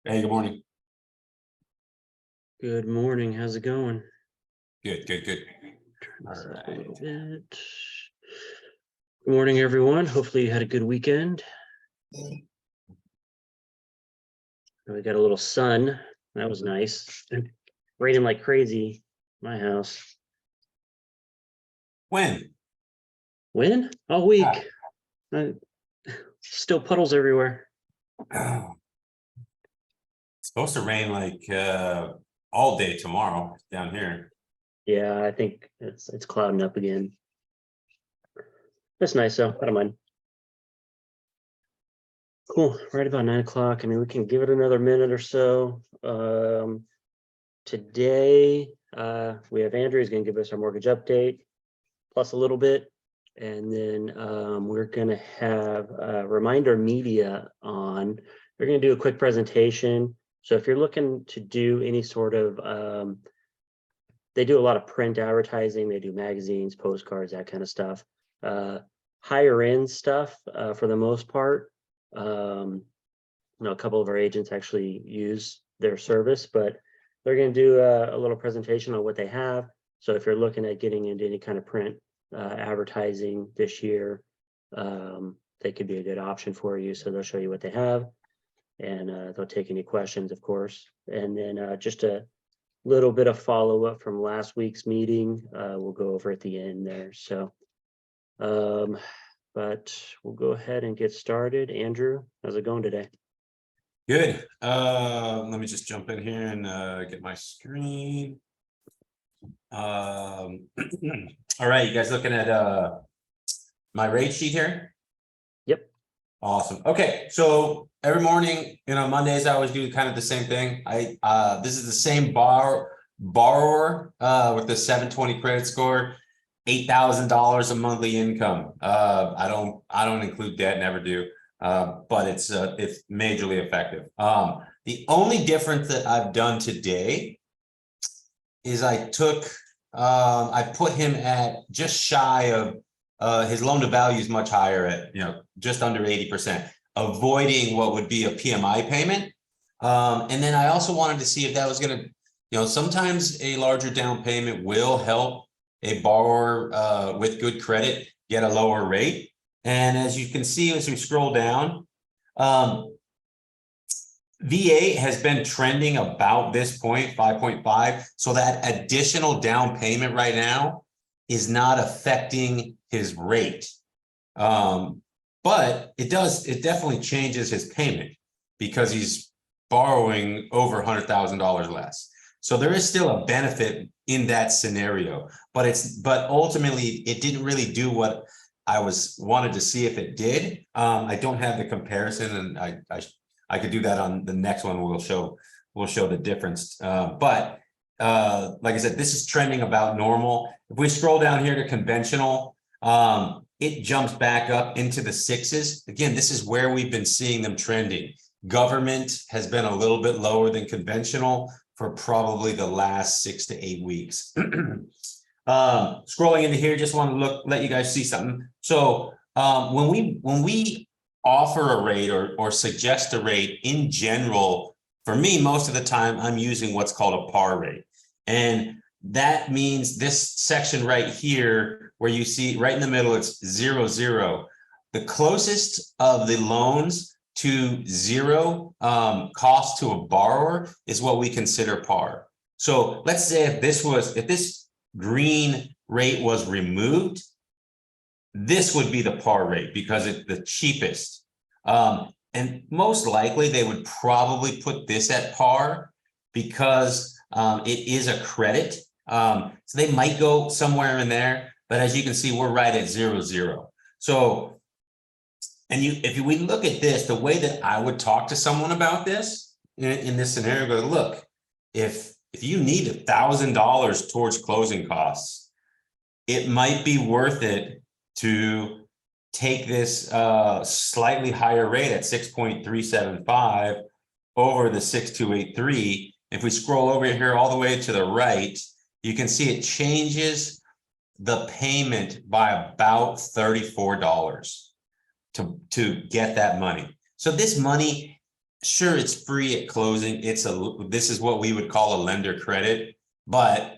Hey, good morning. Good morning. How's it going? Good. Turn this up a little bit. Good morning, everyone. Hopefully you had a good weekend. We got a little sun. That was nice. Raining like crazy. My house. When? When? All week. Still puddles everywhere. It's supposed to rain like all day tomorrow down here. Yeah, I think it's clouding up again. That's nice though. I don't mind. Cool. Right about 9 o'clock. I mean, we can give it another minute or so. Today, we have Andrew is going to give us our mortgage update, plus a little bit. And then we're going to have Reminder Media on. We're going to do a quick presentation. So if you're looking to do any sort of, they do a lot of print advertising. They do magazines, postcards, that kind of stuff. Higher end stuff for the most part. A couple of our agents actually use their service, but they're going to do a little presentation on what they have. So if you're looking at getting into any kind of print advertising this year, they could be a good option for you. So they'll show you what they have, and they'll take any questions, of course. And then just a little bit of follow-up from last week's meeting, we'll go over at the end there. So but we'll go ahead and get started. Andrew, how's it going today? Good. Let me just jump in here and get my screen. All right, you guys looking at my rate sheet here? Yep. Awesome. Okay, so every morning, Mondays I always do kind of the same thing. This is the same borrower with the 720 credit score, $8,000 a monthly income. I don't include debt, never do. But it's majorly effective. The only difference that I've done today is I put him at just shy of his loan to value is much higher at just under 80%, avoiding what would be a PMI payment. And then I also wanted to see if that was going to, sometimes a larger down payment will help a borrower with good credit get a lower rate. And as you can see, as we scroll down, V8 has been trending about this point, 5.5. So that additional down payment right now is not affecting his rate. But it definitely changes his payment because he's borrowing over $100,000 less. So there is still a benefit in that scenario, but ultimately it didn't really do what I wanted to see if it did. I don't have the comparison, and I could do that on the next one. We'll show the difference. But like I said, this is trending about normal. If we scroll down here to conventional, it jumps back up into the 6s. Again, this is where we've been seeing them trending. Government has been a little bit lower than conventional for probably the last 6 to 8 weeks. Scrolling into here, just want to let you guys see something. So when we offer a rate or suggest a rate in general, for me, most of the time I'm using what's called a par rate. And that means this section right here, where you see right in the middle, it's 0-0. The closest of the loans to zero cost to a borrower is what we consider par. So let's say if this green rate was removed, this would be the par rate because it's the cheapest. And most likely they would probably put this at par because it is a credit. So they might go somewhere in there, but as you can see, we're right at 0-0. So, and if we look at this, the way that I would talk to someone about this in this scenario, go, look, if you need $1,000 towards closing costs, it might be worth it to take this slightly higher rate at 6.375 over the 6.283. If we scroll over here all the way to the right, you can see it changes the payment by about $34 to get that money. So this money sure, it's free at closing. This is what we would call a lender credit, but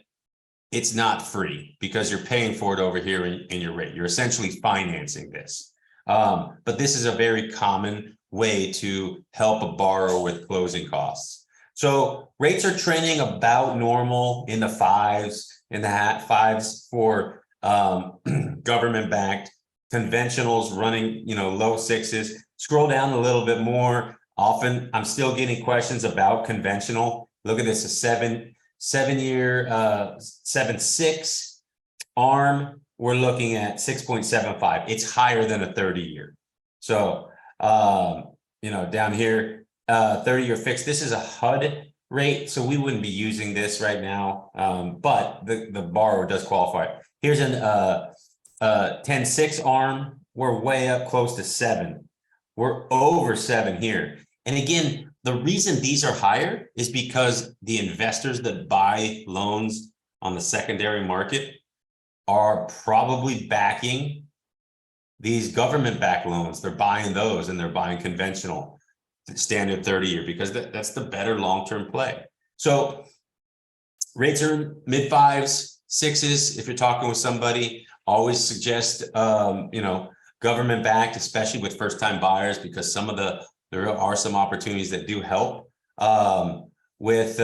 it's not free because you're paying for it over here in your rate. You're essentially financing this. But this is a very common way to help a borrower with closing costs. So rates are trending about normal in the fives for government-backed, conventionals running, low sixes. Scroll down a little bit more. Often I'm still getting questions about conventional. Look at this, a 7-year 7.6 ARM. We're looking at 6.75. It's higher than a 30-year. So down here, 30-year fixed. This is a HUD rate, so we wouldn't be using this right now, but the borrower does qualify. Here's an 10.6 ARM. We're way up close to 7. We're over 7 here. And again, the reason these are higher is because the investors that buy loans on the secondary market are probably backing these government-backed loans. They're buying those, and they're buying conventional standard 30-year because that's the better long-term play. So rates are mid fives, sixes. If you're talking with somebody, always suggest government-backed, especially with first-time buyers, because there are some opportunities that do help with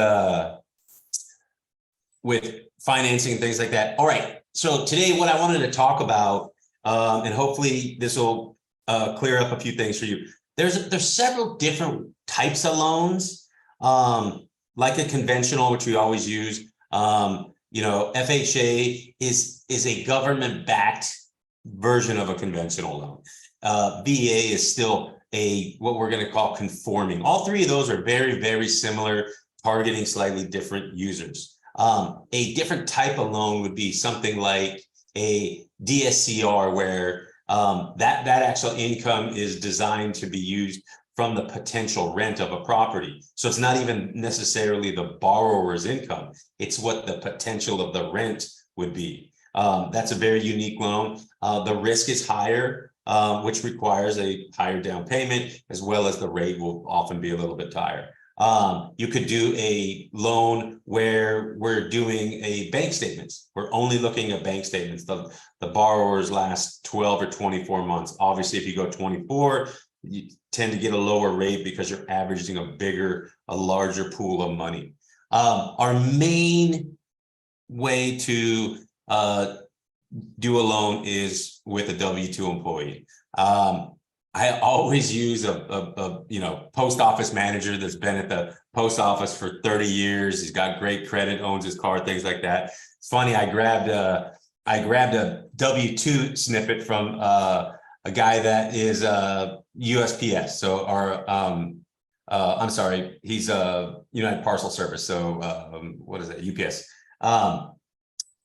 financing and things like that. All right. So today, what I wanted to talk about, and hopefully this will clear up a few things for you. There's several different types of loans, like a conventional, which we always use. FHA is a government-backed version of a conventional loan. VA is still what we're going to call conforming. All three of those are very, very similar, targeting slightly different users. A different type of loan would be something like a DSCR, where that actual income is designed to be used from the potential rent of a property. So it's not even necessarily the borrower's income. It's what the potential of the rent would be. That's a very unique loan. The risk is higher, which requires a higher down payment, as well as the rate will often be a little bit higher. You could do a loan where we're doing a bank statements. We're only looking at bank statements. The borrowers last 12 or 24 months. Obviously, if you go 24, you tend to get a lower rate because you're averaging a larger pool of money. Our main way to do a loan is with a W-2 employee. I always use a post office manager that's been at the post office for 30 years. He's got great credit, owns his car, things like that. It's funny. I grabbed a W-2 snippet from a guy that is USPS. So I'm sorry, he's a United Parcel Service. So what is it? UPS.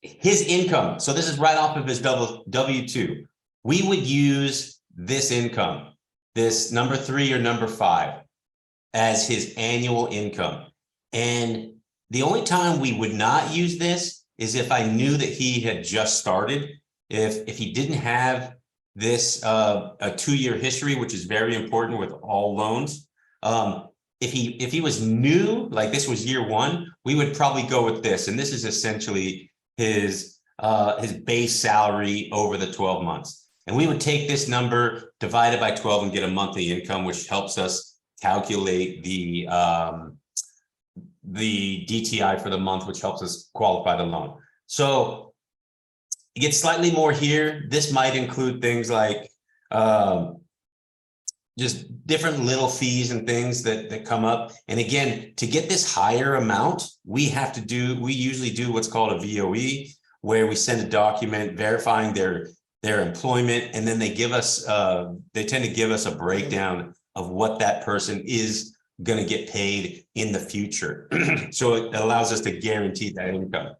His income. So this is right off of his W-2. We would use this income, this number 3 or number 5, as his annual income. And the only time we would not use this is if I knew that he had just started. If he didn't have this a 2-year history, which is very important with all loans. If he was new, like this was year 1, we would probably go with this. And this is essentially his base salary over the 12 months. And we would take this number, divide it by 12, and get a monthly income, which helps us calculate the DTI for the month, which helps us qualify the loan. So you get slightly more here. This might include things like just different little fees and things that come up. And again, to get this higher amount, we usually do what's called a VOE, where we send a document verifying their employment, and then they tend to give us a breakdown of what that person is going to get paid in the future. So it allows us to guarantee that income.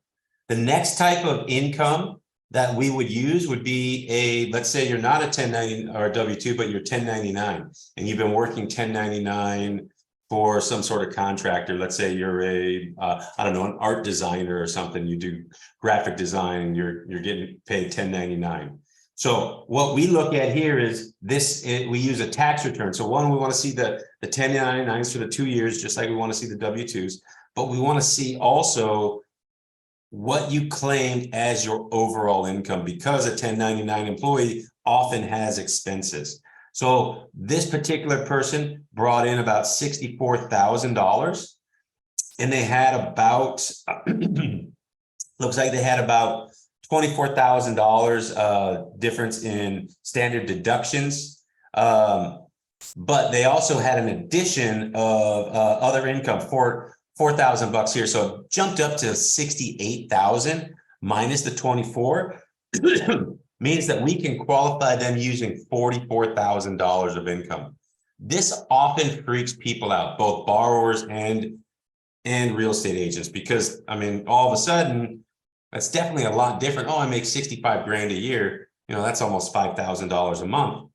The next type of income that we would use would be let's say you're not a 1099 or a W-2, but you're 1099, and you've been working 1099 for some sort of contractor. Let's say you're an art designer or something. You do graphic design, and you're getting paid 1099. So what we look at here is this, we use a tax return. So one, we want to see the 1099s for the 2 years, just like we want to see the W-2s, but we want to see also what you claim as your overall income, because a 1099 employee often has expenses. So this particular person brought in about $64,000, and they had about, looks like they had about $24,000 difference in standard deductions. But they also had an addition of other income for $4,000 here. So it jumped up to 68,000 minus the 24 means that we can qualify them using $44,000 of income. This often freaks people out, both borrowers and real estate agents, because I mean, all of a sudden, that's definitely a lot different. Oh, I make 65 grand a year. You know, that's almost $5,000 a month.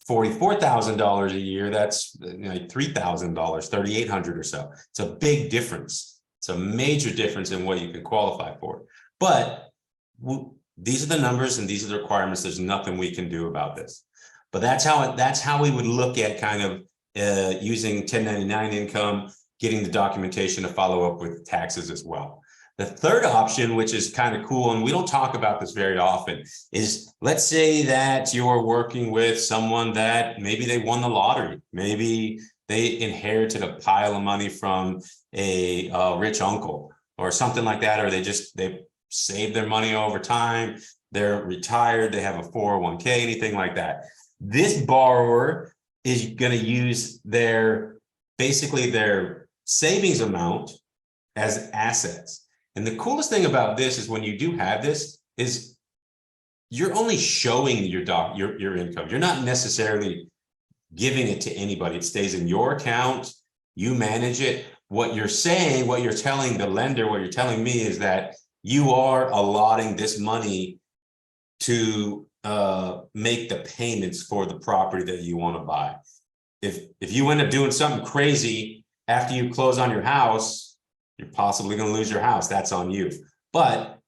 $44,000 a year, that's like $3,000, $3,800 or so. It's a big difference. It's a major difference in what you can qualify for. But these are the numbers and these are the requirements. There's nothing we can do about this. But that's how we would look at kind of using 1099 income, getting the documentation to follow up with taxes as well. The third option, which is kind of cool, and we don't talk about this very often, is let's say that you're working with someone that maybe they won the lottery. Maybe they inherited a pile of money from a rich uncle or something like that, or they saved their money over time. They're retired. They have a 401k, anything like that. This borrower is going to use basically their savings amount as assets. And the coolest thing about this is when you do have this is you're only showing your income. You're not necessarily giving it to anybody. It stays in your account. You manage it. What you're saying, what you're telling the lender, what you're telling me is that you are allotting this money to make the payments for the property that you want to buy. If you end up doing something crazy after you close on your house, you're possibly going to lose your house. That's on you. But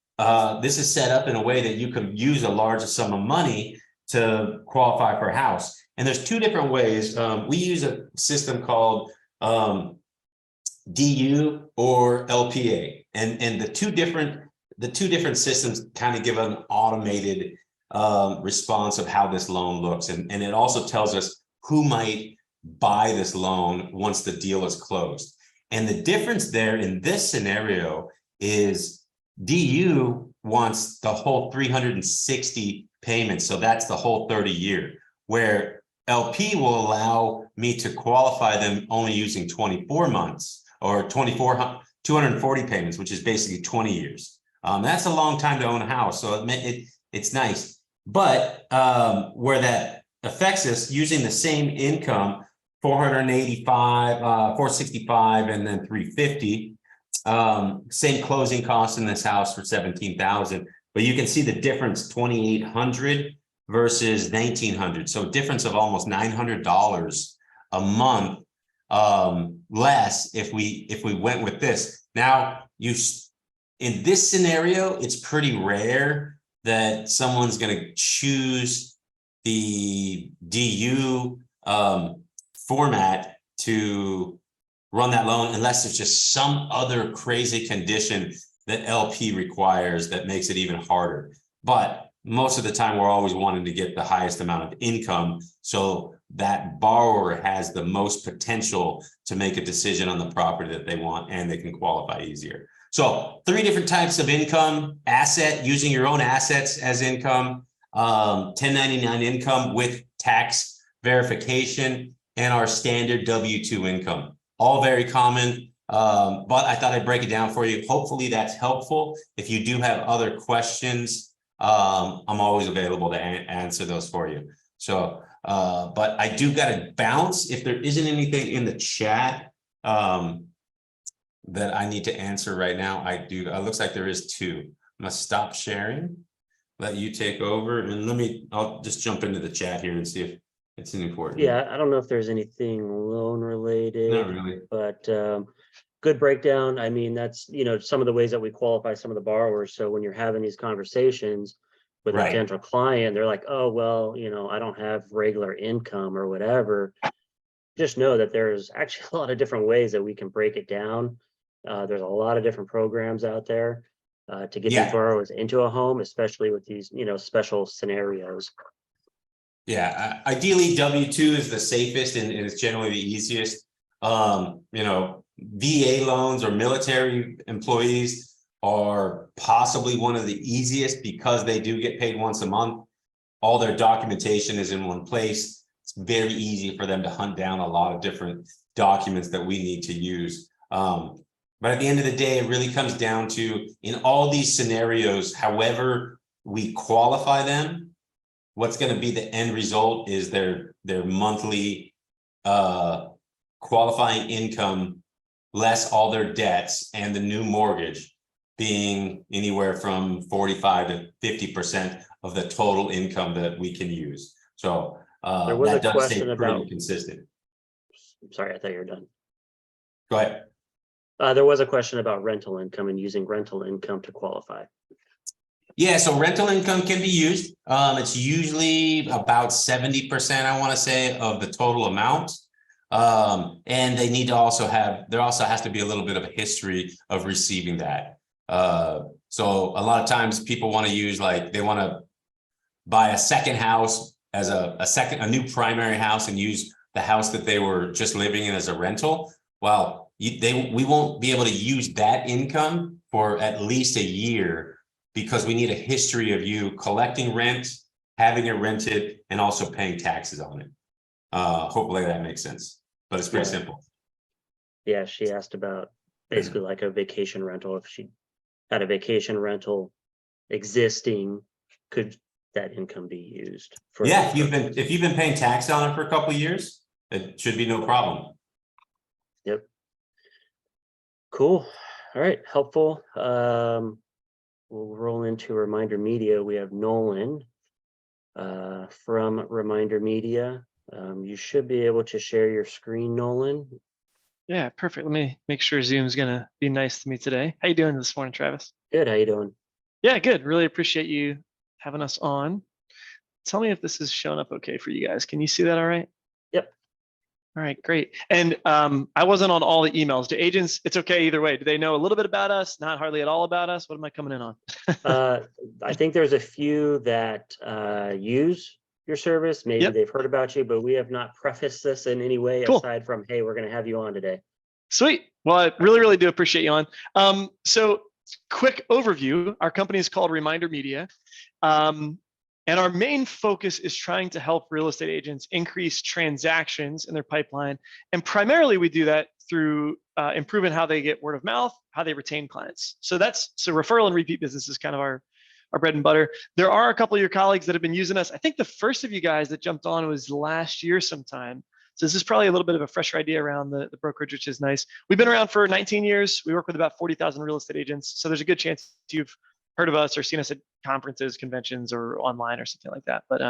this is set up in a way that you can use a large sum of money to qualify for a house. And there's two different ways. We use a system called DU or LPA, and the two different systems kind of give an automated response of how this loan looks, and it also tells us who might buy this loan once the deal is closed. And the difference there in this scenario is DU wants the whole 360 payments. So that's the whole 30 year, where LP will allow me to qualify them only using 24 months or 240 payments, which is basically 20 years. That's a long time to own a house. So it's nice. But where that affects us, using the same income, 485, 465, and then 350. Same closing costs in this house for 17,000, but you can see the difference, 2,800 versus 1,900. So a difference of almost $900 a month less if we went with this. Now, in this scenario, it's pretty rare that someone's going to choose the DU format to run that loan unless there's just some other crazy condition that LP requires that makes it even harder. But most of the time, we're always wanting to get the highest amount of income so that borrower has the most potential to make a decision on the property that they want, and they can qualify easier. So 3 different types of income: asset, using your own assets as income, 1099 income with tax verification, and our standard W-2 income. All very common, but I thought I'd break it down for you. Hopefully that's helpful. If you do have other questions, I'm always available to answer those for you. So, but I do got to bounce. If there isn't anything in the chat that I need to answer right now, I do. It looks like there is 2. I'm gonna stop sharing, let you take over, and I'll just jump into the chat here and see if it's important. Yeah, I don't know if there's anything loan related. Not really. But good breakdown. I mean, that's, some of the ways that we qualify some of the borrowers. So when you're having these conversations, with a Right. potential client, they're like, oh, well, I don't have regular income or whatever. Just know that there's actually a lot of different ways that we can break it down. There's a lot of different programs out there to get these Yeah. borrowers into a home, especially with these, special scenarios. Yeah. Ideally, W-2 is the safest and it's generally the easiest. VA loans or military employees are possibly one of the easiest because they do get paid once a month. All their documentation is in one place. It's very easy for them to hunt down a lot of different documents that we need to use. But at the end of the day, it really comes down to, in all these scenarios, however we qualify them, what's going to be the end result is their monthly qualifying income less all their debts and the new mortgage being anywhere from 45 to 50% of the total income that we can use. So There was a that does question stay pretty about, consistent. sorry, I thought you were done. Go ahead. There was a question about rental income and using rental income to qualify. Yeah, so rental income can be used. It's usually about 70%, I want to say, of the total amount. And they need to also there also has to be a little bit of a history of receiving that. So a lot of times people want to use, like, they want to buy a second house as a new primary house and use the house that they were just living in as a rental. Well, we won't be able to use that income for at least a year because we need a history of you collecting rent, having it rented, and also paying taxes on it. Hopefully that makes sense, but it's pretty simple. Yeah, she asked about basically like a vacation rental. If she had a vacation rental existing, could that income be used for? Yeah, if you've been paying tax on it for a couple of years, it should be no problem. Yep. Cool. All right, helpful. We'll roll into Reminder Media. We have Nolan from Reminder Media. You should be able to share your screen, Nolan. Yeah, perfect. Let me make sure Zoom's gonna be nice to me today. How you doing this morning, Travis? Good. How you doing? Yeah, good. Really appreciate you having us on. Tell me if this is showing up okay for you guys. Can you see that all right? Yep. All right, great. And I wasn't on all the emails. Do agents, it's okay either way. Do they know a little bit about us? Not hardly at all about us? What am I coming in on? I think there's a few that use your service. Maybe Yep. they've heard about you, but we have not prefaced this in any way Cool. aside from, hey, we're going to have you on today. Sweet. Well, I really, really do appreciate you on. So quick overview. Our company is called Reminder Media. And our main focus is trying to help real estate agents increase transactions in their pipeline. And primarily we do that through improving how they get word of mouth, how they retain clients. So referral and repeat business is kind of our bread and butter. There are a couple of your colleagues that have been using us. I think the first of you guys that jumped on was last year sometime. So this is probably a little bit of a fresher idea around the brokerage, which is nice. We've been around for 19 years. We work with about 40,000 real estate agents. So there's a good chance you've heard of us or seen us at conferences, conventions, or online or something like that. But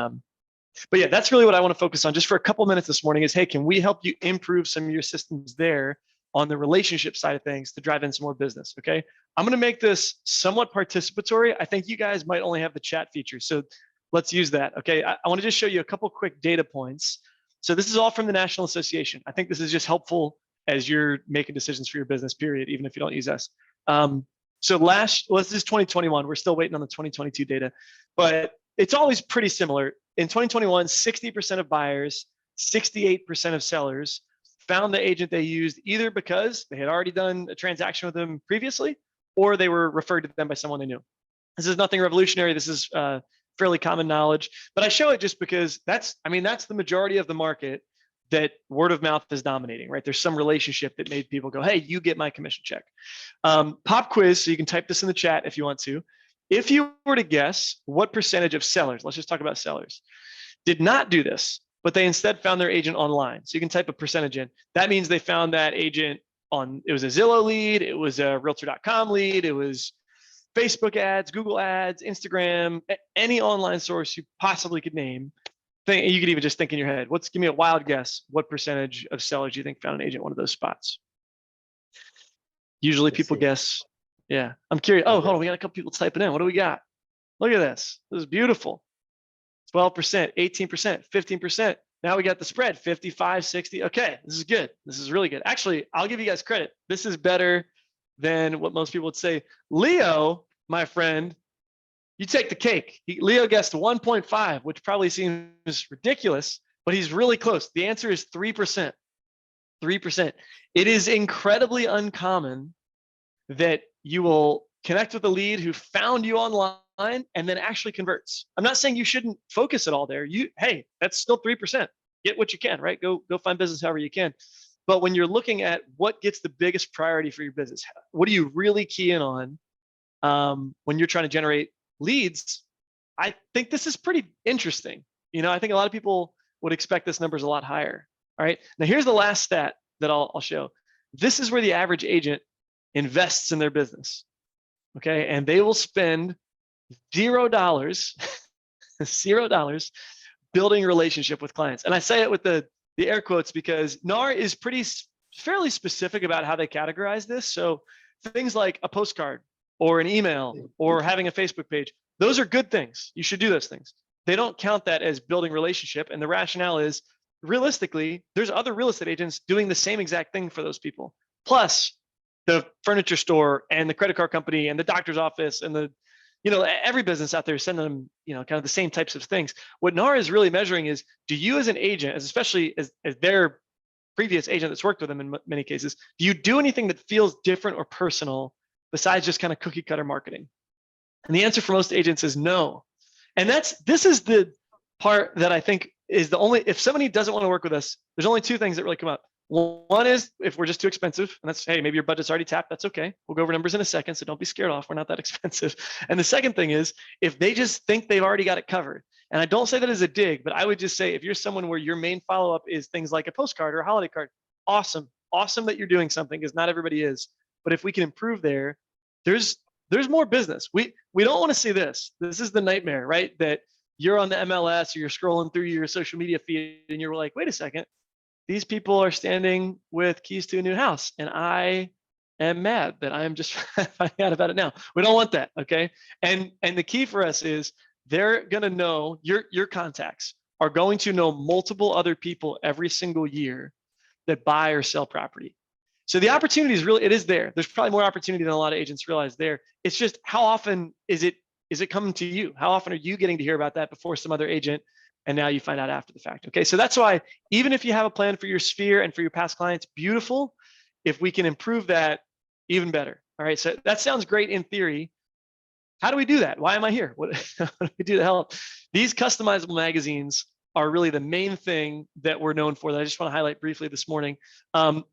yeah, that's really what I want to focus on just for a couple minutes this morning is, hey, can we help you improve some of your systems there on the relationship side of things to drive in some more business, okay? I'm going to make this somewhat participatory. I think you guys might only have the chat feature. So let's use that, okay? I want to just show you a couple quick data points. So this is all from the National Association. I think this is just helpful as you're making decisions for your business, period, even if you don't use us. So this is 2021. We're still waiting on the 2022 data, but it's always pretty similar. In 2021, 60% of buyers, 68% of sellers found the agent they used either because they had already done a transaction with them previously, or they were referred to them by someone they knew. This is nothing revolutionary. This is fairly common knowledge, but I show it just because that's the majority of the market that word of mouth is dominating, right? There's some relationship that made people go, hey, you get my commission check. Pop quiz, so you can type this in the chat if you want to. If you were to guess what percentage of sellers, let's just talk about sellers, did not do this, but they instead found their agent online. So you can type a percentage in. That means they found that agent it was a Zillow lead, it was a Realtor.com lead, it was Facebook ads, Google ads, Instagram, any online source you possibly could name. You could even just think in your head, give me a wild guess. What percentage of sellers do you think found an agent in one of those spots? Usually people guess, yeah. I'm curious. Oh, hold on. We got a couple people typing in. What do we got? Look at this. This is beautiful. 12%, 18%, 15%. Now we got the spread, 55, 60. Okay, this is good. This is really good. Actually, I'll give you guys credit. This is better than what most people would say. Leo, my friend, you take the cake. Leo guessed 1.5, which probably seems ridiculous, but he's really close. The answer is 3%. 3%. It is incredibly uncommon that you will connect with a lead who found you online and then actually converts. I'm not saying you shouldn't focus it all there. Hey, that's still 3%. Get what you can, right? Go find business however you can. But when you're looking at what gets the biggest priority for your business, what do you really key in on when you're trying to generate leads? I think this is pretty interesting. I think a lot of people would expect this number is a lot higher. All right. Now here's the last stat that I'll show. This is where the average agent invests in their business. Okay. And they will spend $0, $0 building a relationship with clients. And I say it with the air quotes because NAR is fairly specific about how they categorize this. So things like a postcard or an email or having a Facebook page, those are good things. You should do those things. They don't count that as building relationship. And the rationale is realistically, there's other real estate agents doing the same exact thing for those people. Plus the furniture store and the credit card company and the doctor's office and every business out there is sending them, kind of the same types of things. What NAR is really measuring is, do you as an agent, especially as their previous agent that's worked with them in many cases, do you do anything that feels different or personal besides just kind of cookie cutter marketing? And the answer for most agents is no. And this is the part that I think is if somebody doesn't want to work with us, there's only two things that really come up. One is if we're just too expensive, and that's, hey, maybe your budget's already tapped. That's okay. We'll go over numbers in a second, so don't be scared off. We're not that expensive. And the second thing is if they just think they've already got it covered. And I don't say that as a dig, but I would just say if you're someone where your main follow-up is things like a postcard or a holiday card, awesome that you're doing something, because not everybody is. But if we can improve there's more business. We don't want to see this. This is the nightmare, right? That you're on the MLS or you're scrolling through your social media feed and you're like, wait a second. These people are standing with keys to a new house, and I am mad that I am just finding out about it now. We don't want that, okay? And the key for us is they're going to know, your contacts are going to know multiple other people every single year that buy or sell property. So the opportunity is it is there. There's probably more opportunity than a lot of agents realize there. It's just how often is it coming to you? How often are you getting to hear about that before some other agent? And now you find out after the fact. Okay, so that's why even if you have a plan for your sphere and for your past clients, beautiful. If we can improve that, even better. All right, so that sounds great in theory. How do we do that? Why am I here? What do we do to help? These customizable magazines are really the main thing that we're known for that I just want to highlight briefly this morning.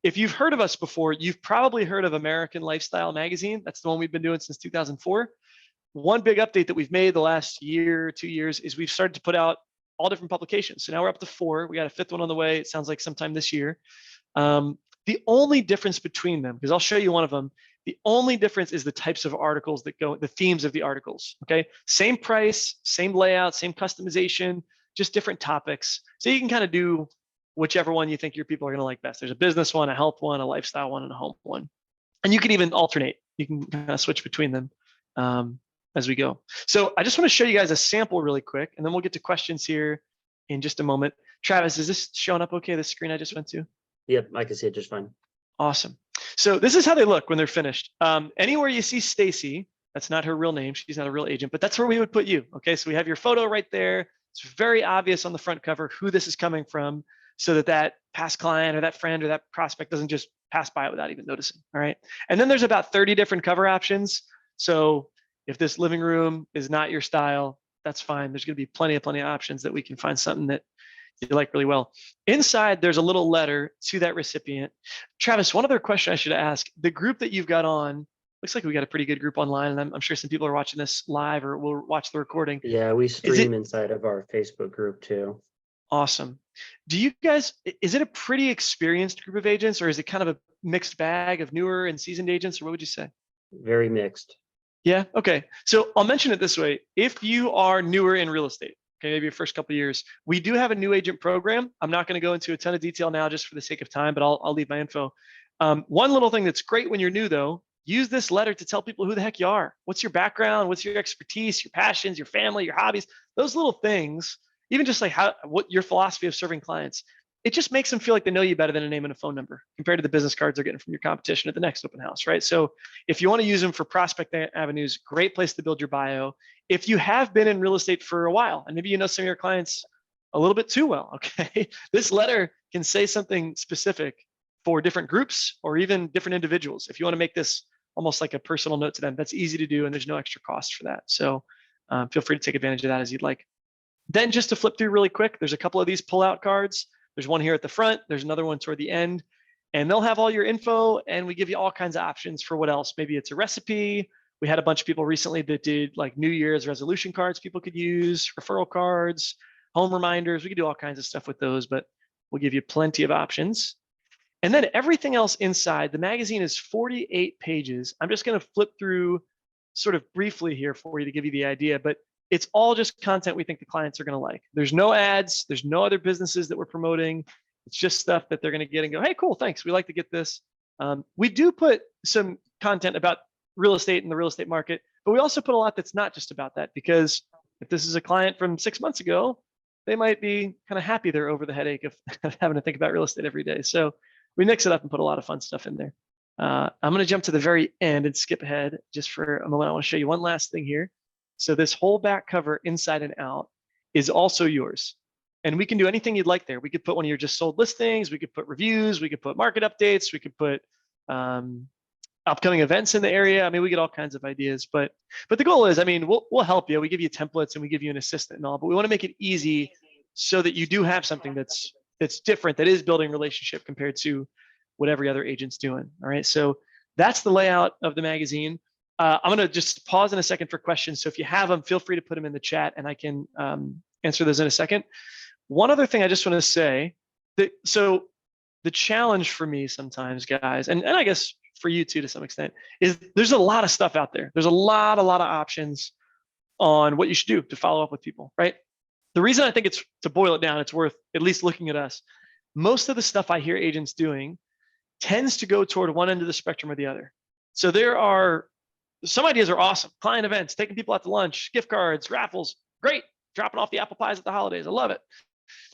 If you've heard of us before, you've probably heard of American Lifestyle Magazine. That's the one we've been doing since 2004. One big update that we've made the last year, 2 years, is we've started to put out all different publications. So now we're up to 4. We got a 5th one on the way. It sounds like sometime this year. The only difference between them, because I'll show you one of them, the only difference is the types of articles that go, the themes of the articles, okay? Same price, same layout, same customization, just different topics. So you can kind of do whichever one you think your people are gonna like best. There's a business one, a health one, a lifestyle one, and a home one. And you can even alternate. You can kind of switch between them as we go. So I just want to show you guys a sample really quick, and then we'll get to questions here in just a moment. Travis, is this showing up okay, the screen I just went to? Yep, I can see it just fine. Awesome. So this is how they look when they're finished. Anywhere you see Stacy, that's not her real name. She's not a real agent, but that's where we would put you. Okay, so we have your photo right there. It's very obvious on the front cover who this is coming from, so that past client or that friend or that prospect doesn't just pass by it without even noticing. All right. And then there's about 30 different cover options. So if this living room is not your style, that's fine. There's going to be plenty of options that we can find something that you like really well. Inside, there's a little letter to that recipient. Travis, one other question I should ask. The group that you've got on, looks like we got a pretty good group online, and I'm sure some people are watching this live or will watch the recording. Yeah, we stream inside of our Facebook group too. Awesome. Do you guys, is it a pretty experienced group of agents, or is it kind of a mixed bag of newer and seasoned agents, or what would you say? Very mixed. Yeah. Okay. So I'll mention it this way. If you are newer in real estate, okay, maybe your first couple of years, we do have a new agent program. I'm not going to go into a ton of detail now just for the sake of time, but I'll leave my info. One little thing that's great when you're new though, use this letter to tell people who the heck you are. What's your background? What's your expertise, your passions, your family, your hobbies, those little things, even just like what your philosophy of serving clients, it just makes them feel like they know you better than a name and a phone number compared to the business cards they're getting from your competition at the next open house, right? So if you want to use them for prospect avenues, great place to build your bio. If you have been in real estate for a while, and maybe you know some of your clients a little bit too well, okay, this letter can say something specific for different groups or even different individuals. If you want to make this almost like a personal note to them, that's easy to do and there's no extra cost for that. So feel free to take advantage of that as you'd like. Then just to flip through really quick, there's a couple of these pull-out cards. There's one here at the front, there's another one toward the end, and they'll have all your info, and we give you all kinds of options for what else. Maybe it's a recipe. We had a bunch of people recently that did like New Year's resolution cards people could use, referral cards, home reminders. We could do all kinds of stuff with those, but we'll give you plenty of options. And then everything else inside, the magazine is 48 pages. I'm just going to flip through sort of briefly here for you to give you the idea, but it's all just content we think the clients are going to like. There's no ads. There's no other businesses that we're promoting. It's just stuff that they're going to get and go, hey, cool, thanks. We like to get this. We do put some content about real estate and the real estate market, but we also put a lot that's not just about that, because if this is a client from 6 months ago, they might be kind of happy they're over the headache of having to think about real estate every day. So we mix it up and put a lot of fun stuff in there. I'm going to jump to the very end and skip ahead just for a moment. I want to show you one last thing here. So this whole back cover inside and out is also yours. And we can do anything you'd like there. We could put one of your just sold listings. We could put reviews. We could put market updates. We could put upcoming events in the area. I mean, we get all kinds of ideas, but the goal is, I mean, we'll help you. We give you templates and we give you an assistant and all, but we want to make it easy so that you do have something that's different, that is building relationship compared to what every other agent's doing. All right. So that's the layout of the magazine. I'm going to just pause in a second for questions. So if you have them, feel free to put them in the chat and I can answer those in a second. One other thing I just want to say, so the challenge for me sometimes, guys, and I guess for you too, to some extent, is there's a lot of stuff out there. There's a lot of options on what you should do to follow up with people, right? The reason I think it's, to boil it down, it's worth at least looking at us. Most of the stuff I hear agents doing tends to go toward one end of the spectrum or the other. So there are, some ideas are awesome. Client events, taking people out to lunch, gift cards, raffles, great. Dropping off the apple pies at the holidays. I love it.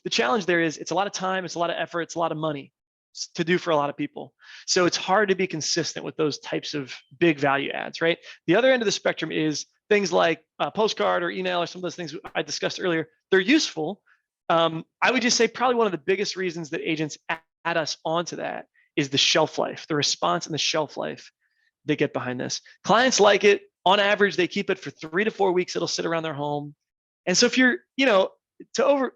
The challenge there is it's a lot of time, it's a lot of effort, it's a lot of money to do for a lot of people. So it's hard to be consistent with those types of big value ads, right? The other end of the spectrum is things like a postcard or email or some of those things I discussed earlier. They're useful. I would just say probably one of the biggest reasons that agents add us onto that is the shelf life, the response and the shelf life they get behind this. Clients like it. On average, they keep it for 3 to 4 weeks. It'll sit around their home. And so if you're,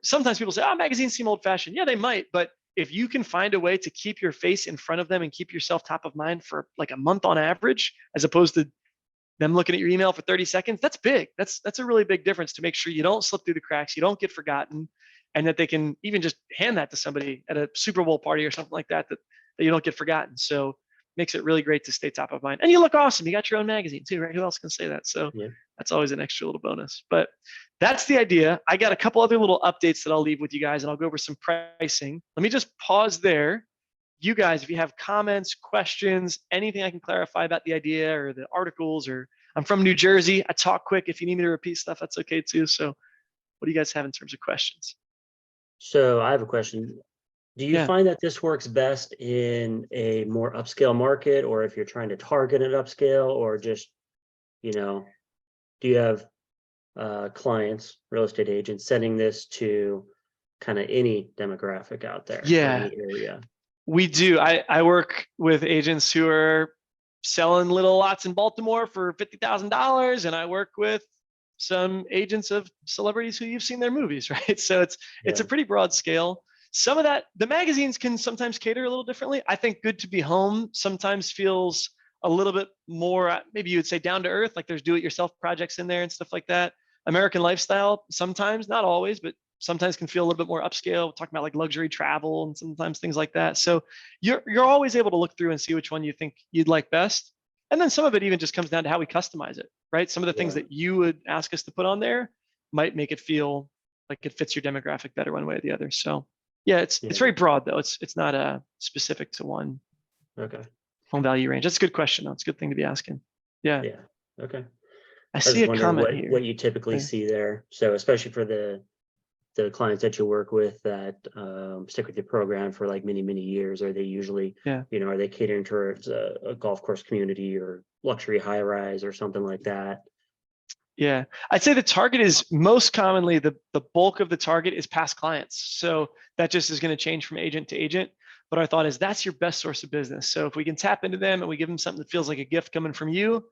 sometimes people say, oh, magazines seem old fashioned. Yeah, they might. But if you can find a way to keep your face in front of them and keep yourself top of mind for like a month on average, as opposed to them looking at your email for 30 seconds, that's big. That's a really big difference to make sure you don't slip through the cracks, you don't get forgotten, and that they can even just hand that to somebody at a Super Bowl party or something like that, that you don't get forgotten. So makes it really great to stay top of mind. And you look awesome. You got your own magazine too, right? Who else can say that? So yeah, that's always an extra little bonus. But that's the idea. I got a couple other little updates that I'll leave with you guys, and I'll go over some pricing. Let me just pause there. You guys, if you have comments, questions, anything I can clarify about the idea or the articles, or I'm from New Jersey. I talk quick. If you need me to repeat stuff, that's okay too. So what do you guys have in terms of questions? So I have a question. Do you find that this works best in a more upscale market, or if you're trying to target an upscale, or just, do you have clients, real estate agents, sending this to kind of any demographic out there? Yeah, any area? We do. I work with agents who are selling little lots in Baltimore for $50,000, and I work with some agents of celebrities who you've seen their movies, right? So it's a pretty broad scale. Some of that, the magazines can sometimes cater a little differently. I think Good to Be Home sometimes feels a little bit more, maybe you would say down to earth, like there's do-it-yourself projects in there and stuff like that. American Lifestyle, sometimes, not always, but sometimes can feel a little bit more upscale, talking about like luxury travel and sometimes things like that. So you're always able to look through and see which one you think you'd like best. And then some of it even just comes down to how we customize it, right? Some of the things that you would ask us to put on there might make it feel like it fits your demographic better one way or the other. So yeah, it's very broad though. It's not specific to one. Okay. home value range? That's a good question though. It's a good thing to be asking. Yeah. Yeah, okay. I I was see just a wondering comment what here. you typically Yeah. see there. So especially for the clients that you work with that stick with your program for like many, many years, are they usually, Yeah. are they catering towards a golf course community or luxury high rise or something like that? Yeah, I'd say the target is most commonly the bulk of the target is past clients. So that just is going to change from agent to agent. But our thought is that's your best source of business. So if we can tap into them and we give them something that feels like a gift coming from you,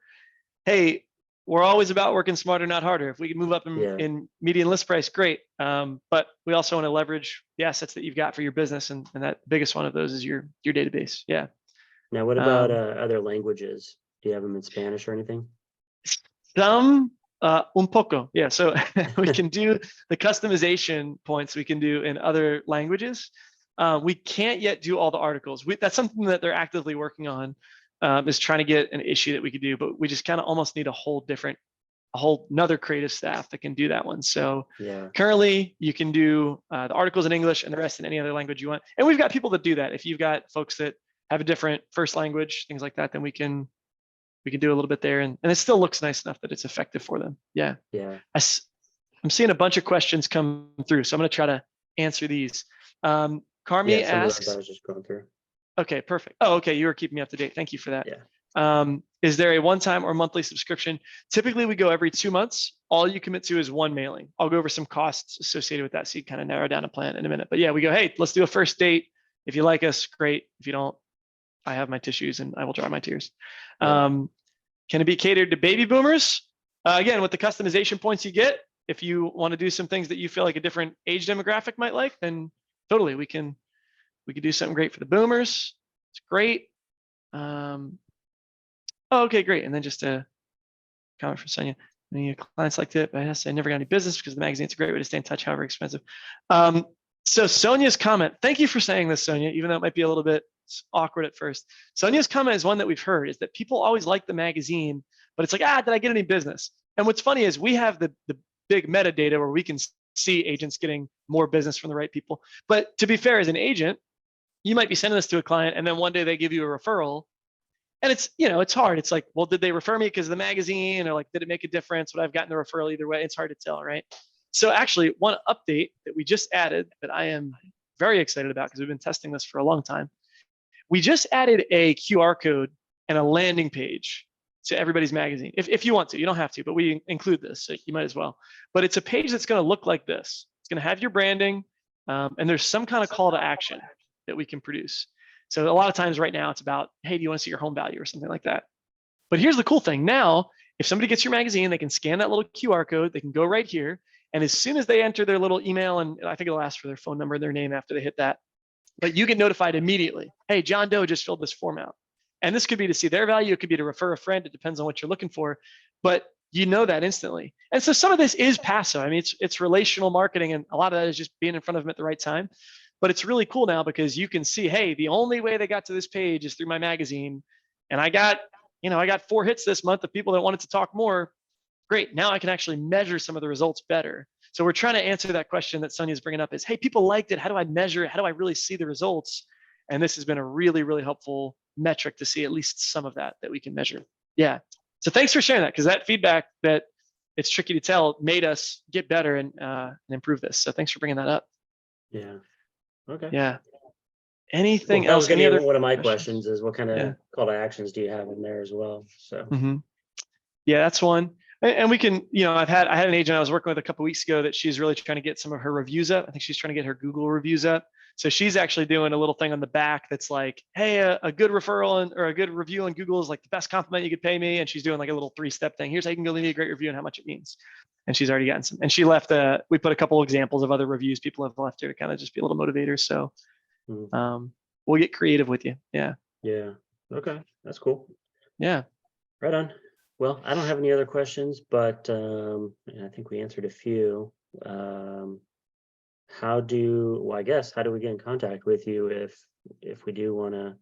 hey, we're always about working smarter, not harder. If we can move up Yeah. in median list price, great. But we also want to leverage the assets that you've got for your business, and that biggest one of those is your database. Yeah. Now, what about Um, other languages? Do you have them in Spanish or anything? Some un poco, yeah. So we can do the customization points we can do in other languages. We can't yet do all the articles. That's something that they're actively working on, is trying to get an issue that we could do, but we just kind of almost need a whole another creative staff that can do that one. So Yeah. currently you can do the articles in English and the rest in any other language you want. And we've got people that do that. If you've got folks that have a different first language, things like that, then we can do a little bit there, and it still looks nice enough that it's effective for them. Yeah. Yeah. I'm seeing a bunch of questions come through, so I'm going to try to answer these. Carmi Yeah, some of those asks, I was just going through. okay, perfect. Oh, okay, you were keeping me up to date. Thank you for that. Yeah. Is there a one-time or monthly subscription? Typically, we go every 2 months. All you commit to is one mailing. I'll go over some costs associated with that, so you kind of narrow down a plan in a minute. But yeah, we go, hey, let's do a first date. If you like us, great. If you don't, I have my tissues and I will dry my tears. Yeah. Can it be catered to baby boomers? Again, with the customization points you get, if you want to do some things that you feel like a different age demographic might like, then totally we can do something great for the boomers. It's great. Oh, okay, great. And then just a comment from Sonia. Many clients like it, but I never got any business because the magazine's a great way to stay in touch, however expensive. So Sonia's comment, thank you for saying this, Sonia, even though it might be a little bit awkward at first. Sonia's comment is one that we've heard, is that people always like the magazine, but it's like, did I get any business? And what's funny is we have the big metadata where we can see agents getting more business from the right people. But to be fair, as an agent, you might be sending this to a client and then one day they give you a referral. And it's, it's hard. It's like, well, did they refer me because of the magazine, or like, did it make a difference? Would I've gotten the referral either way? It's hard to tell, right? So actually, one update that we just added that I am very excited about, because we've been testing this for a long time. We just added a QR code and a landing page to everybody's magazine. If you want to, you don't have to, but we include this, so you might as well. But it's a page that's going to look like this. It's going to have your branding, and there's some kind of call to action that we can produce. So a lot of times right now it's about, hey, do you want to see your home value or something like that? But here's the cool thing. Now, if somebody gets your magazine, they can scan that little QR code. They can go right here. And as soon as they enter their little email, and I think it'll ask for their phone number and their name after they hit that, but you get notified immediately. Hey, John Doe just filled this form out. And this could be to see their value. It could be to refer a friend. It depends on what you're looking for, but you know that instantly. And so some of this is passive. I mean, it's relational marketing, and a lot of that is just being in front of them at the right time. But it's really cool now because you can see, hey, the only way they got to this page is through my magazine. And I got 4 hits this month of people that wanted to talk more. Great. Now I can actually measure some of the results better. So we're trying to answer that question that Sonia's bringing up is, hey, people liked it. How do I measure it? How do I really see the results? And this has been a really, really helpful metric to see at least some of that we can measure. Yeah. So thanks for sharing that, because that feedback that it's tricky to tell made us get better and improve this. So thanks for bringing that up. Yeah. Okay. Yeah. Anything That was else? going Any to be other one of my questions? questions is what kind of call to actions do you have in there as well? So. Mm-hmm. Yeah, that's one. And we can, I had an agent I was working with a couple of weeks ago that she's really trying to get some of her reviews up. I think she's trying to get her Google reviews up. So she's actually doing a little thing on the back that's like, hey, a good referral or a good review on Google is like the best compliment you could pay me. And she's doing like a little 3-step thing. Here's how you can go leave me a great review and how much it means. And she's already gotten some. And she left, we put a couple examples of other reviews people have left here to kind of just be a little motivators. So we'll get creative with you. Yeah. Yeah. Okay. That's cool. Yeah. Right on. Well, I don't have any other questions, but I think we answered a few. How do we get in contact with you if we do want to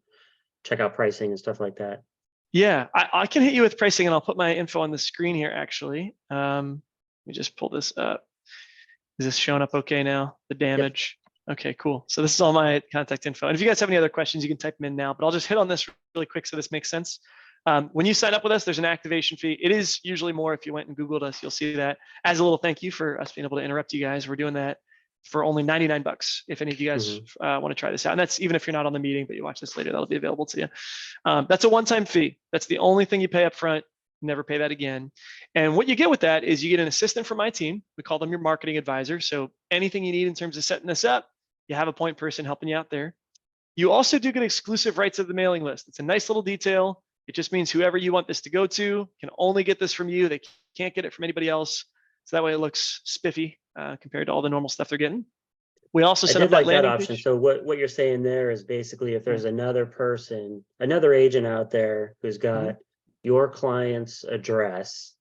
check out pricing and stuff like that? Yeah, I can hit you with pricing, and I'll put my info on the screen here, actually. Let me just pull this up. Is this showing up okay now? The damage? Okay, cool. So this is all my contact info. And if you guys have any other questions, you can type them in now, but I'll just hit on this really quick so this makes sense. When you sign up with us, there's an activation fee. It is usually more. If you went and Googled us, you'll see that. As a little thank you for us being able to interrupt you guys, we're doing that for only $99. If any of you guys want to try this out, and that's even if you're not on the meeting, but you watch this later, that'll be available to you. That's a one-time fee. That's the only thing you pay up front. Never pay that again. And what you get with that is you get an assistant from my team. We call them your marketing advisor. So anything you need in terms of setting this up, you have a point person helping you out there. You also do get exclusive rights of the mailing list. It's a nice little detail. It just means whoever you want this to go to can only get this from you. They can't get it from anybody else. So that way it looks spiffy compared to all the normal stuff they're getting. We also set up that landing option. page. So what you're saying there is basically if there's another person, another agent out there who's got your client's address,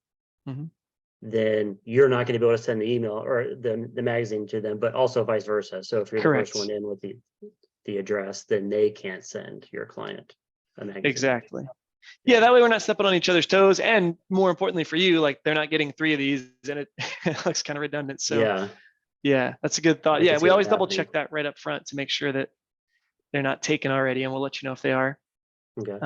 then you're not going to be able to send the email or the magazine to them, but also vice versa. So if you're the first one in with the address, then they can't send your client a magazine. Exactly. Yeah, that way we're not stepping on each other's toes. And more importantly for you, like they're not getting 3 of these and it looks kind of redundant. So yeah, that's a good thought. Yeah, we always double check that right up front to make sure that they're not taken already, and we'll let you know if they are. Okay.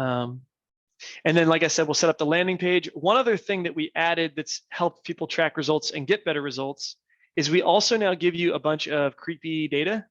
And then, like I said, we'll set up the landing page. One other thing that we added that's helped people track results and get better results is we also now give you a bunch of creepy data.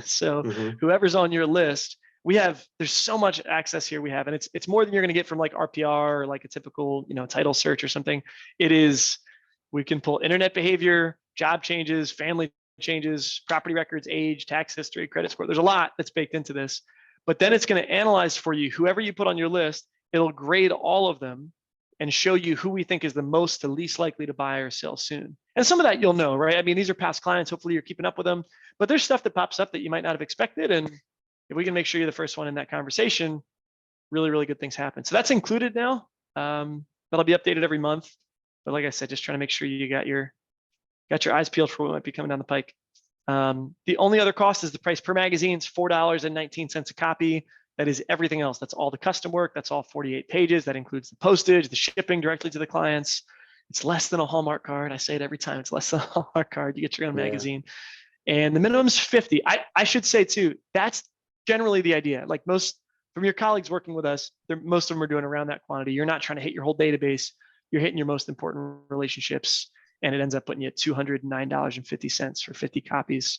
So whoever's on your list, there's so much access here we have, and it's more than you're going to get from like RPR or like a typical, title search or something. We can pull internet behavior, job changes, family changes, property records, age, tax history, credit score. There's a lot that's baked into this, but then it's going to analyze for you whoever you put on your list. It'll grade all of them and show you who we think is the most to least likely to buy or sell soon. And some of that you'll know, right? I mean, these are past clients. Hopefully you're keeping up with them, but there's stuff that pops up that you might not have expected. And if we can make sure you're the first one in that conversation, really, really good things happen. So that's included now. That'll be updated every month. But like I said, just trying to make sure you got your eyes peeled for what might be coming down the pike. The only other cost is the price per magazine. It's $4.19 a copy. That is everything else. That's all the custom work. That's all 48 pages. That includes the postage, the shipping directly to the clients. It's less than a Hallmark card. I say it every time. It's less than a Hallmark card. You get your own magazine. And the minimum is 50. I should say too, that's generally the idea. Like most from your colleagues working with us, most of them are doing around that quantity. You're not trying to hit your whole database. You're hitting your most important relationships. And it ends up putting you at $209.50 for 50 copies.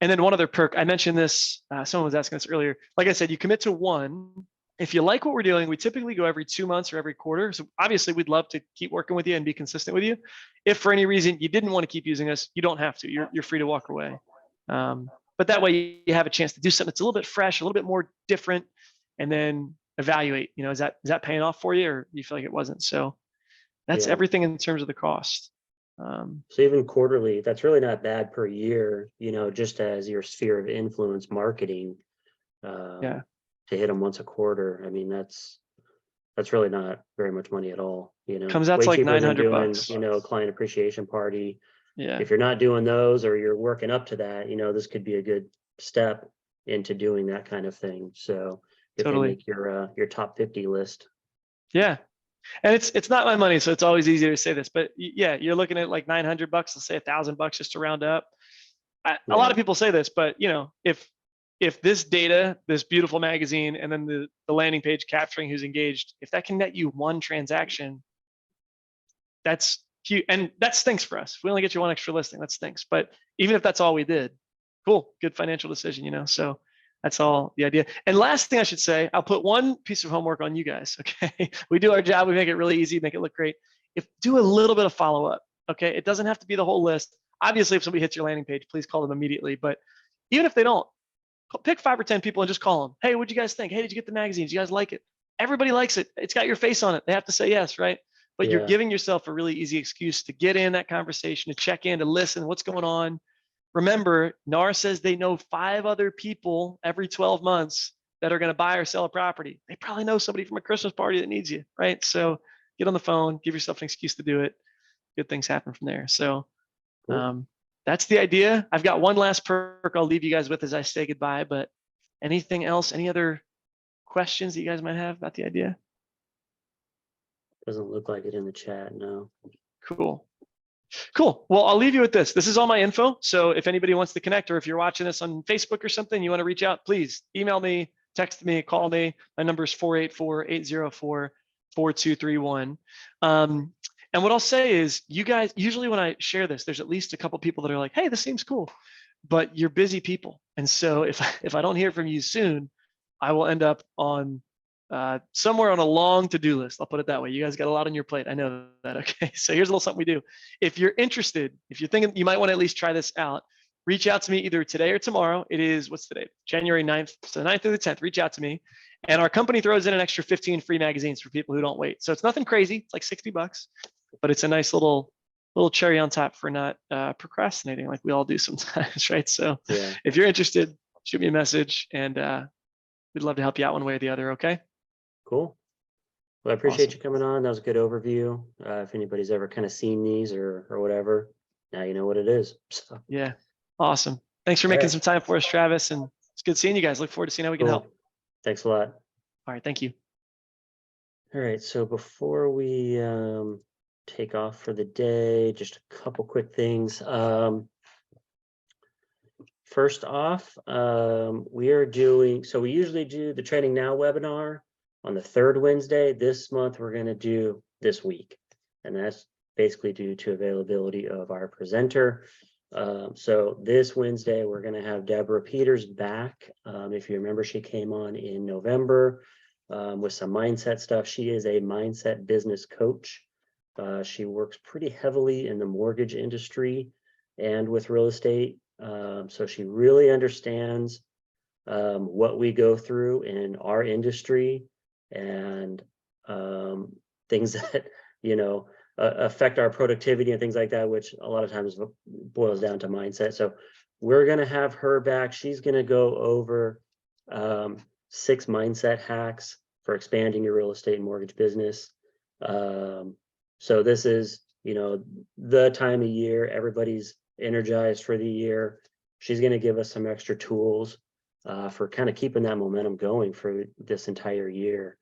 And then one other perk, I mentioned this, someone was asking us earlier. Like I said, you commit to one. If you like what we're doing, we typically go every 2 months or every quarter. So obviously we'd love to keep working with you and be consistent with you. If for any reason you didn't want to keep using us, you don't have to. You're free to walk away. But that way you have a chance to do something that's a little bit fresh, a little bit more different, and then evaluate, is that paying off for you, or do you feel like it wasn't? So that's everything in terms of the cost. So even quarterly, that's really not bad per year, just as your sphere of influence marketing, to hit them once a quarter. I mean, that's really not very much money at all. Comes out to like $900, client appreciation party. Yeah. If you're not doing those or you're working up to that, this could be a good step into doing that kind of thing. So if they make your top 50 list. Yeah. And it's not my money, so it's always easier to say this, but yeah, you're looking at like $900, let's say $1,000 just to round up. A lot of people say this, but if this data, this beautiful magazine, and then the landing page capturing who's engaged, if that can net you one transaction, that's huge. And that stinks for us. If we only get you one extra listing, that stinks. But even if that's all we did, cool, good financial decision, so that's all the idea. And last thing I should say, I'll put one piece of homework on you guys. Okay. We do our job. We make it really easy, make it look great. Do a little bit of follow-up. Okay. It doesn't have to be the whole list. Obviously, if somebody hits your landing page, please call them immediately. But even if they don't, pick 5 or 10 people and just call them. Hey, what'd you guys think? Hey, did you get the magazines? You guys like it? Everybody likes it. It's got your face on it. They have to say yes, right? But you're giving yourself a really easy excuse to get in that conversation, to check in, to listen, what's going on. Remember, NAR says they know 5 other people every 12 months that are going to buy or sell a property. They probably know somebody from a Christmas party that needs you, right? So get on the phone, give yourself an excuse to do it. Good things happen from there. So that's the idea. I've got one last perk I'll leave you guys with as I say goodbye, but anything else, any other questions that you guys might have about the idea? Doesn't look like it in the chat, no. Cool. Cool. Well, I'll leave you with this. This is all my info. So if anybody wants to connect, or if you're watching this on Facebook or something, you want to reach out, please email me, text me, call me. My number is 484-804-4231. And what I'll say is, you guys, usually when I share this, there's at least a couple people that are like, hey, this seems cool, but you're busy people. And so if I don't hear from you soon, I will end up on somewhere on a long to-do list. I'll put it that way. You guys got a lot on your plate. I know that. Okay. So here's a little something we do. If you're interested, if you're thinking you might want to at least try this out, reach out to me either today or tomorrow. It is, what's today? January 9th. So the 9th through the 10th, reach out to me. And our company throws in an extra 15 free magazines for people who don't wait. So it's nothing crazy. It's like $60, but it's a nice little cherry on top for not procrastinating like we all do sometimes, right? So Yeah. if you're interested, shoot me a message, and we'd love to help you out one way or the other. Okay. Cool. Well, I appreciate Awesome. you coming on. That was a good overview. If anybody's ever kind of seen these or whatever, now you know what it is. So, Yeah. Awesome. Thanks for all making right, some time for us, Travis. And it's good seeing you guys. Look forward to seeing how we can help. cool. Thanks a lot. All right. Thank you. All right, so before we take off for the day, just a couple quick things. First off, we are doing, so we usually do the Training Now webinar on the third Wednesday. This month, we're going to do this week, and that's basically due to availability of our presenter. So this Wednesday, we're going to have Deborah Peters back. If you remember, she came on in November with some mindset stuff. She is a mindset business coach. She works pretty heavily in the mortgage industry and with real estate. So she really understands what we go through in our industry and things that, affect our productivity and things like that, which a lot of times boils down to mindset. So we're going to have her back. She's going to go over 6 mindset hacks for expanding your real estate and mortgage business. So this is, the time of year, everybody's energized for the year. She's going to give us some extra tools for kind of keeping that momentum going for this entire year.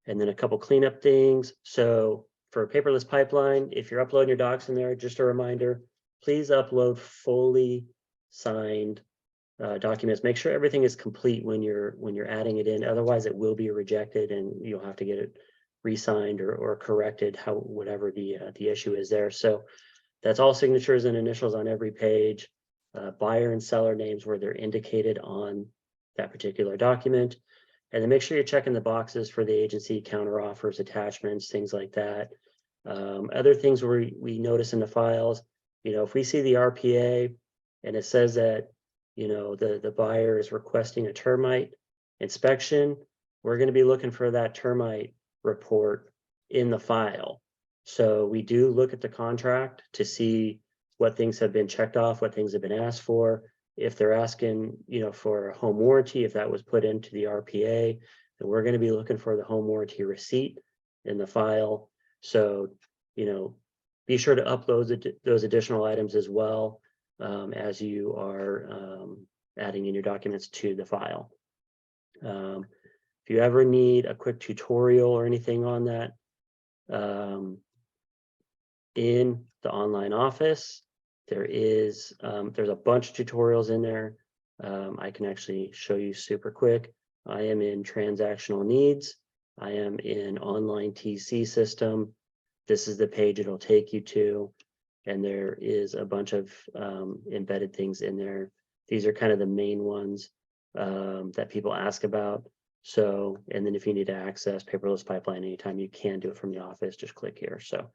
And then a couple cleanup things. So for paperless pipeline, if you're uploading your docs in there, just a reminder, please upload fully signed documents. Make sure everything is complete when you're adding it in. Otherwise, it will be rejected, and you'll have to get it re-signed or corrected, whatever the issue is there. So that's all signatures and initials on every page. Buyer and seller names where they're indicated on that particular document. And then make sure you're checking the boxes for the agency, counter offers, attachments, things like that. Other things we notice in the files, if we see the RPA and it says that, the buyer is requesting a termite inspection, we're going to be looking for that termite report in the file. So we do look at the contract to see what things have been checked off, what things have been asked for. If they're asking, for a home warranty, if that was put into the RPA, then we're going to be looking for the home warranty receipt in the file. So, be sure to upload those additional items as well as you are adding in your documents to the file. If you ever need a quick tutorial or anything on that, in the online office, there's a bunch of tutorials in there. I can actually show you super quick. I am in transactional needs. I am in online TC system. This is the page it'll take you to. And there is a bunch of embedded things in there. These are kind of the main ones that people ask about. So, and then if you need to access paperless pipeline anytime, you can do it from the office, just click here. So,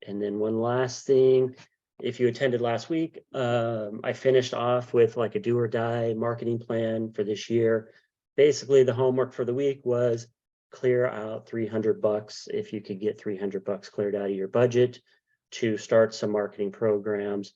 and then one last thing, if you attended last week, I finished off with like a do or die marketing plan for this year. Basically, the homework for the week was clear out $300 if you could get $300 cleared out of your budget to start some marketing programs.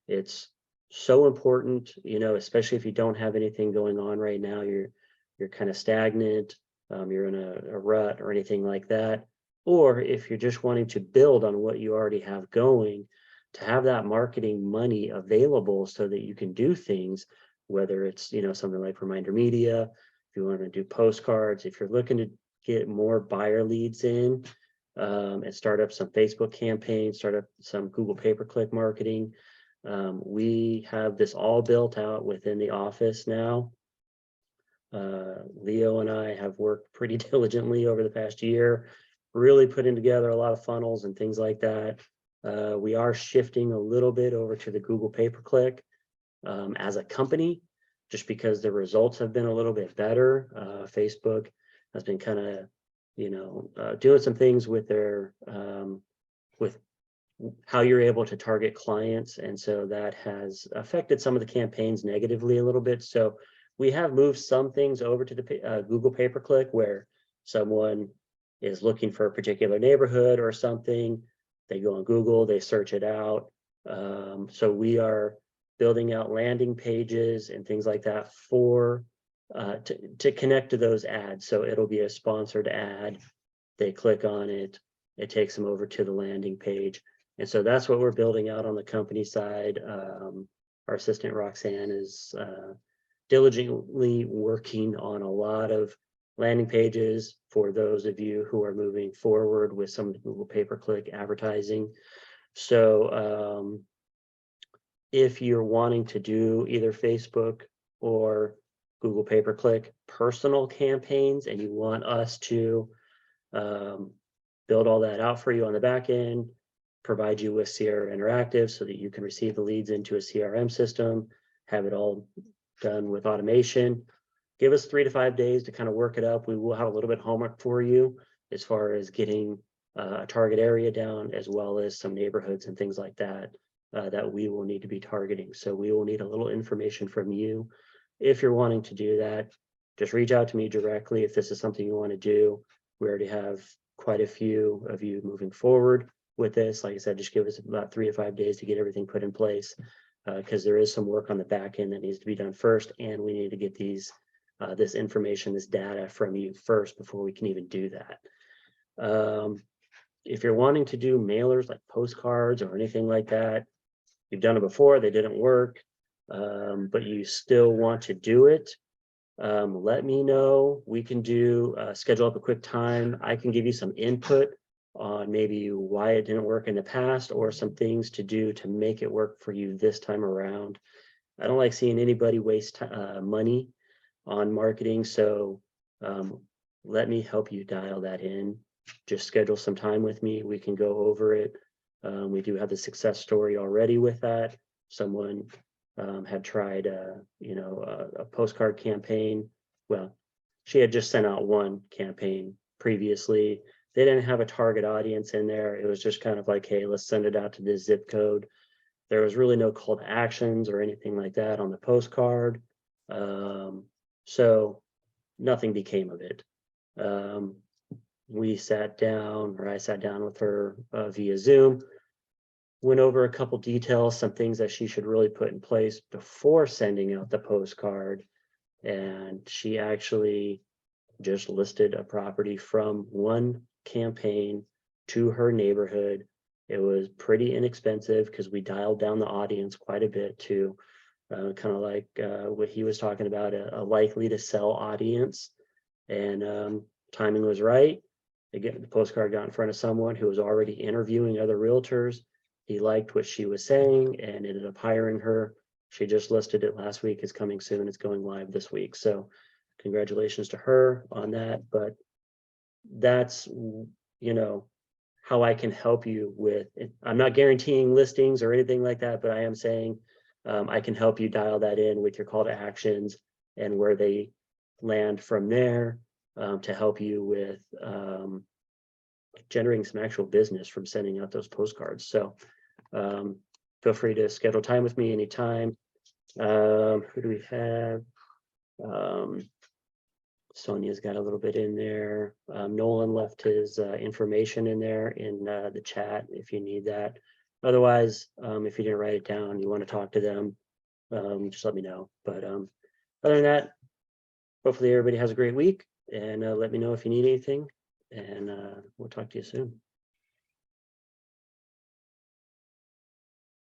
It's so important, especially if you don't have anything going on right now, you're kind of stagnant, you're in a rut or anything like that. Or if you're just wanting to build on what you already have going, to have that marketing money available so that you can do things, whether it's, something like Reminder Media, if you want to do postcards, if you're looking to get more buyer leads in, and start up some Facebook campaigns, start up some Google pay-per-click marketing. We have this all built out within the office now. Leo and I have worked pretty diligently over the past year, really putting together a lot of funnels and things like that. We are shifting a little bit over to the Google pay-per-click as a company, just because the results have been a little bit better. Facebook has been kind of, doing some things with their, with how you're able to target clients. And so that has affected some of the campaigns negatively a little bit. So we have moved some things over to the Google pay-per-click, where someone is looking for a particular neighborhood or something. They go on Google, they search it out. So we are building out landing pages and things like that for to connect to those ads. So it'll be a sponsored ad. They click on it, it takes them over to the landing page. And so that's what we're building out on the company side. Our assistant Roxanne is diligently working on a lot of landing pages for those of you who are moving forward with some of the Google pay-per-click advertising. So if you're wanting to do either Facebook or Google pay-per-click personal campaigns, and you want us to build all that out for you on the back end, provide you with Sierra Interactive so that you can receive the leads into a CRM system, have it all done with automation, give us 3 to 5 days to kind of work it up. We will have a little bit of homework for you as far as getting a target area down, as well as some neighborhoods and things like that that we will need to be targeting. So we will need a little information from you. If you're wanting to do that, just reach out to me directly if this is something you want to do. We already have quite a few of you moving forward with this. Like I said, just give us about 3 to 5 days to get everything put in place, because there is some work on the back end that needs to be done first, and we need to get these this information, this data from you first before we can even do that. If you're wanting to do mailers like postcards or anything like that, you've done it before, they didn't work, but you still want to do it, let me know. We can do schedule up a quick time. I can give you some input on maybe why it didn't work in the past, or some things to do to make it work for you this time around. I don't like seeing anybody waste money on marketing, so let me help you dial that in. Just schedule some time with me, we can go over it. We do have the success story already with that. Someone had tried a postcard campaign. Well, she had just sent out one campaign previously. They didn't have a target audience in there. It was just kind of like, hey, let's send it out to this zip code. There was really no call to actions or anything like that on the postcard. So nothing became of it. We sat down, or I sat down with her via Zoom, went over a couple details, some things that she should really put in place before sending out the postcard. And she actually just listed a property from one campaign to her neighborhood. It was pretty inexpensive because we dialed down the audience quite a bit to kind of like what he was talking about, a likely to sell audience. And timing was right. Again, the postcard got in front of someone who was already interviewing other realtors. He liked what she was saying and ended up hiring her. She just listed it last week. It's coming soon. It's going live this week. So congratulations to her on that. But that's, how I can help you with it. I'm not guaranteeing listings or anything like that, but I am saying I can help you dial that in with your call to actions and where they land from there, to help you with generating some actual business from sending out those postcards. So feel free to schedule time with me anytime. Who do we have? Sonia's got a little bit in there. Nolan left his information in there in the chat if you need that. Otherwise, if you didn't write it down, you want to talk to them, just let me know. But other than that, hopefully everybody has a great week, and let me know if you need anything, and we'll talk to you soon.